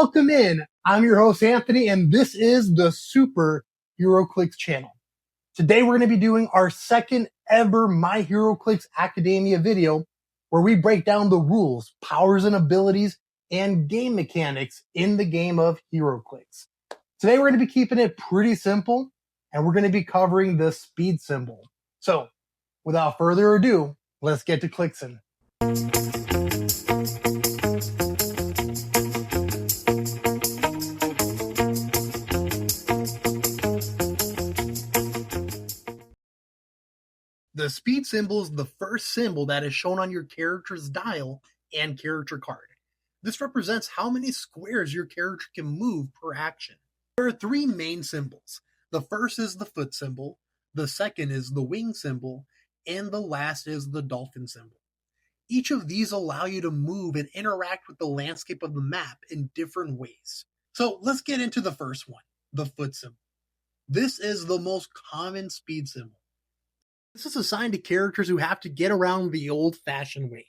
Welcome in. I'm your host, Anthony, and this is the Super Heroclix channel. Today, we're going to be doing our second ever My Heroclix Academia video, where we break down the rules, powers and abilities, and game mechanics in the game of Heroclix. Today, we're going to be keeping it pretty simple, and we're going to be covering the speed symbol. So, without further ado, let's get to Clixing. The speed symbol is the first symbol that is shown on your character's dial and character card. This represents how many squares your character can move per action. There are three main symbols. The first is the foot symbol, the second is the wing symbol, and the last is the dolphin symbol. Each of these allow you to move and interact with the landscape of the map in different ways. So let's get into the first one, the foot symbol. This is the most common speed symbol. This is assigned to characters who have to get around the old-fashioned way,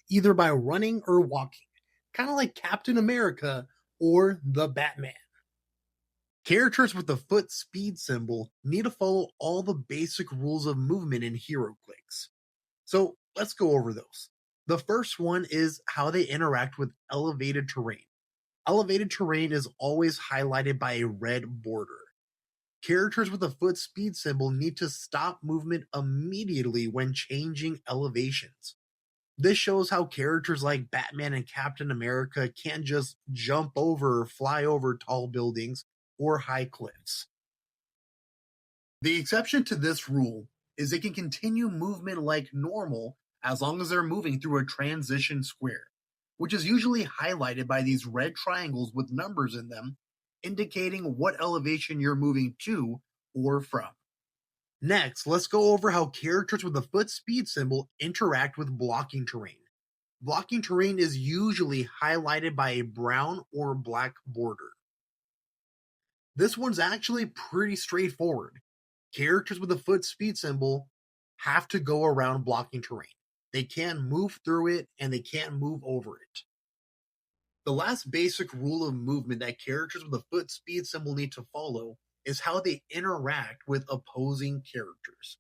either by running or walking, kind of like Captain America or the Batman. Characters with the foot speed symbol need to follow all the basic rules of movement in Heroclix. So let's go over those. The first one is how they interact with elevated terrain. Elevated terrain is always highlighted by a red border. Characters with a foot speed symbol need to stop movement immediately when changing elevations. This shows how characters like Batman and Captain America can't just jump over or fly over tall buildings or high cliffs. The exception to this rule is they can continue movement like normal as long as they're moving through a transition square, which is usually highlighted by these red triangles with numbers in them, indicating what elevation you're moving to or from. Next, let's go over how characters with the foot speed symbol interact with blocking terrain. Blocking terrain is usually highlighted by a brown or black border. This one's actually pretty straightforward. Characters with the foot speed symbol have to go around blocking terrain. They can't move through it and they can't move over it. The last basic rule of movement that characters with a foot speed symbol need to follow is how they interact with opposing characters.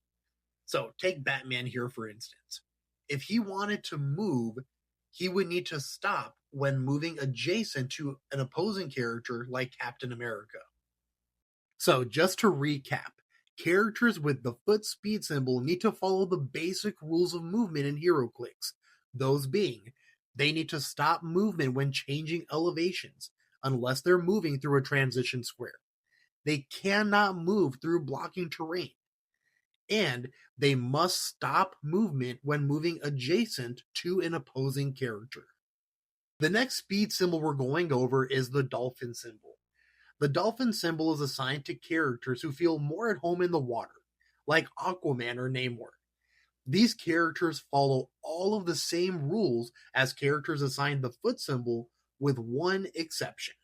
So take Batman here for instance. If he wanted to move, he would need to stop when moving adjacent to an opposing character like Captain America. So just to recap, characters with the foot speed symbol need to follow the basic rules of movement in Heroclix, those being they need to stop movement when changing elevations, unless they're moving through a transition square. They cannot move through blocking terrain. And they must stop movement when moving adjacent to an opposing character. The next speed symbol we're going over is the dolphin symbol. The dolphin symbol is assigned to characters who feel more at home in the water, like Aquaman or Namor. These characters follow all of the same rules as characters assigned the foot symbol, with one exception.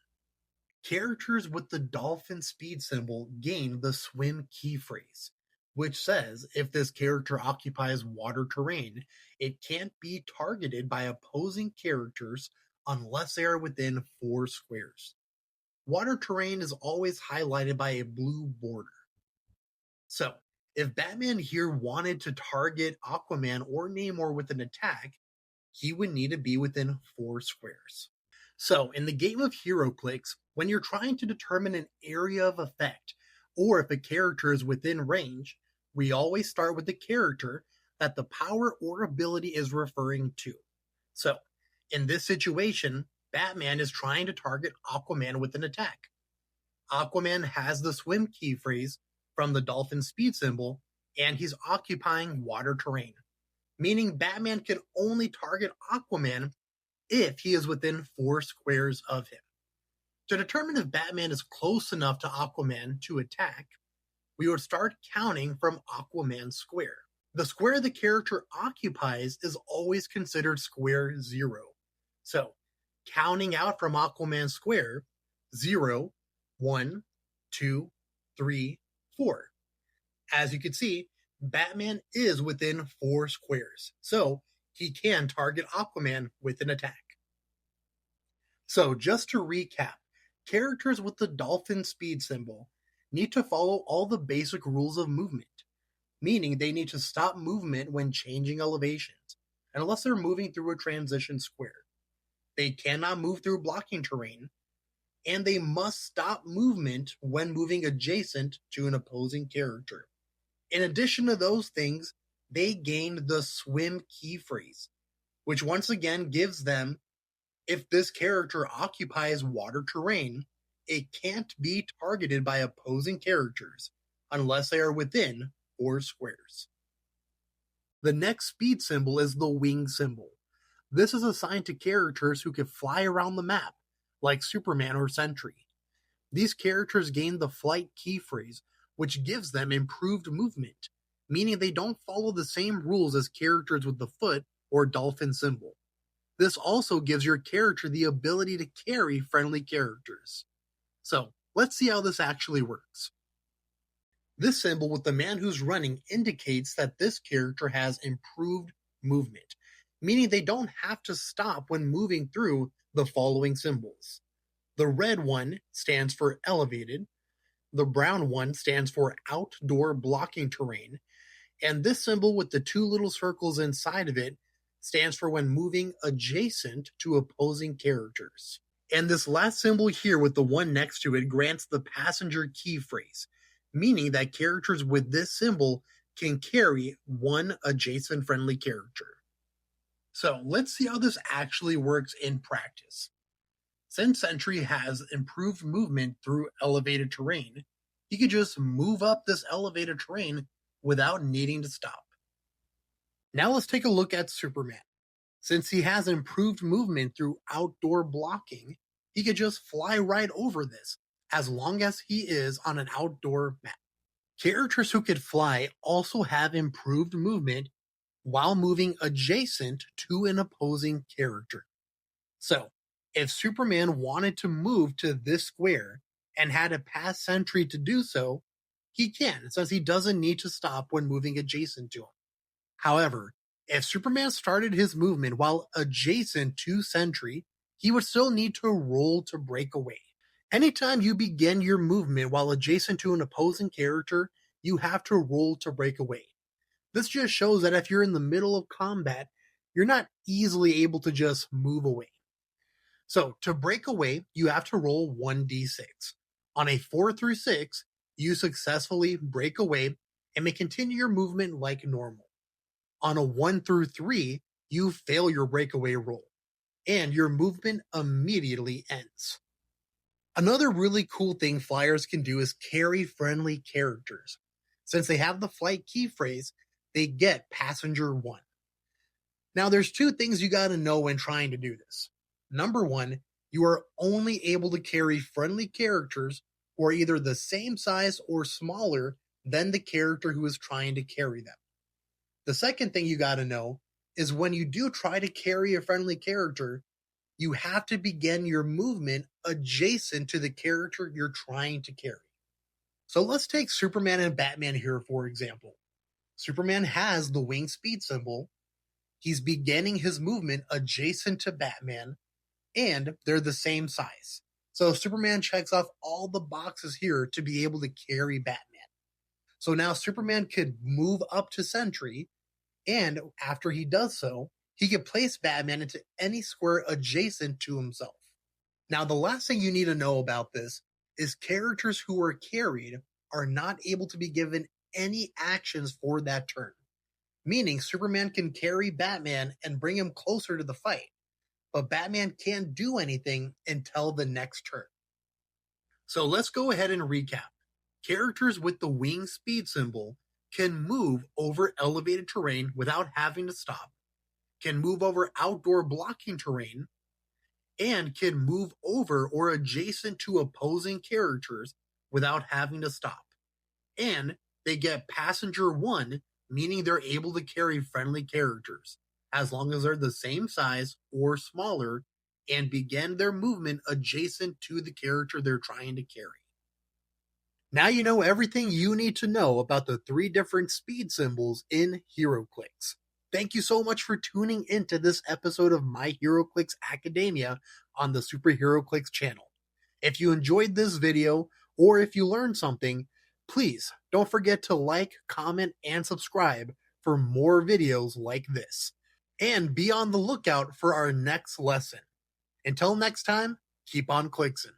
Characters with the dolphin speed symbol gain the swim key phrase, which says if this character occupies water terrain, it can't be targeted by opposing characters unless they are within 4 squares. Water terrain is always highlighted by a blue border. So, if Batman here wanted to target Aquaman or Namor with an attack, he would need to be within 4 squares. So, in the game of Heroclix, when you're trying to determine an area of effect, or if a character is within range, we always start with the character that the power or ability is referring to. So, in this situation, Batman is trying to target Aquaman with an attack. Aquaman has the swim key phrase from the dolphin speed symbol, and he's occupying water terrain, meaning Batman can only target Aquaman if he is within 4 squares of him. To determine if Batman is close enough to Aquaman to attack, we would start counting from Aquaman's square. The square the character occupies is always considered square 0. So, counting out from Aquaman's square, 0, 1, 2, 3, 4. As you can see, Batman is within 4 squares, so he can target Aquaman with an attack. So, just to recap, characters with the dolphin speed symbol need to follow all the basic rules of movement, meaning they need to stop movement when changing elevations, unless they're moving through a transition square. They cannot move through blocking terrain, and they must stop movement when moving adjacent to an opposing character. In addition to those things, they gained the swim key phrase, which once again gives them, if this character occupies water terrain, it can't be targeted by opposing characters unless they are within 4 squares. The next speed symbol is the wing symbol. This is assigned to characters who can fly around the map, like Superman or Sentry. These characters gain the flight key phrase, which gives them improved movement, meaning they don't follow the same rules as characters with the foot or dolphin symbol. This also gives your character the ability to carry friendly characters. So, let's see how this actually works. This symbol with the man who's running indicates that this character has improved movement, meaning they don't have to stop when moving through the following symbols. The red one stands for elevated, the brown one stands for outdoor blocking terrain, and this symbol with the 2 little circles inside of it stands for when moving adjacent to opposing characters. And this last symbol here with the one next to it grants the passenger key phrase, meaning that characters with this symbol can carry one adjacent friendly character. So let's see how this actually works in practice. Since Sentry has improved movement through elevated terrain, he could just move up this elevated terrain without needing to stop. Now let's take a look at Superman. Since he has improved movement through outdoor blocking, he could just fly right over this as long as he is on an outdoor map. Characters who could fly also have improved movement while moving adjacent to an opposing character. So, if Superman wanted to move to this square and had to pass Sentry to do so, he can, since he doesn't need to stop when moving adjacent to him. However, if Superman started his movement while adjacent to Sentry, he would still need to roll to break away. Anytime you begin your movement while adjacent to an opposing character, you have to roll to break away. This just shows that if you're in the middle of combat, you're not easily able to just move away. So, to break away, you have to roll 1d6. On a 4 through 6, you successfully break away and may continue your movement like normal. On a 1 through 3, you fail your breakaway roll, and your movement immediately ends. Another really cool thing flyers can do is carry friendly characters. Since they have the flight key phrase, they get passenger 1. Now, there's 2 things you got to know when trying to do this. Number 1, you are only able to carry friendly characters who are either the same size or smaller than the character who is trying to carry them. The second thing you got to know is when you do try to carry a friendly character, you have to begin your movement adjacent to the character you're trying to carry. So let's take Superman and Batman here, for example. Superman has the wing speed symbol. He's beginning his movement adjacent to Batman, and they're the same size. So Superman checks off all the boxes here to be able to carry Batman. So now Superman could move up to Sentry, and after he does so, he can place Batman into any square adjacent to himself. Now, the last thing you need to know about this is characters who are carried are not able to be given any actions for that turn. Meaning, Superman can carry Batman and bring him closer to the fight, but Batman can't do anything until the next turn. So let's go ahead and recap. Characters with the wing speed symbol can move over elevated terrain without having to stop, can move over outdoor blocking terrain, and can move over or adjacent to opposing characters without having to stop. And they get passenger 1, meaning they're able to carry friendly characters, as long as they're the same size or smaller, and begin their movement adjacent to the character they're trying to carry. Now you know everything you need to know about the 3 different speed symbols in Heroclix. Thank you so much for tuning into this episode of My Heroclix Academia on the Super Heroclix channel. If you enjoyed this video, or if you learned something, please don't forget to like, comment, and subscribe for more videos like this. And be on the lookout for our next lesson. Until next time, keep on clixing.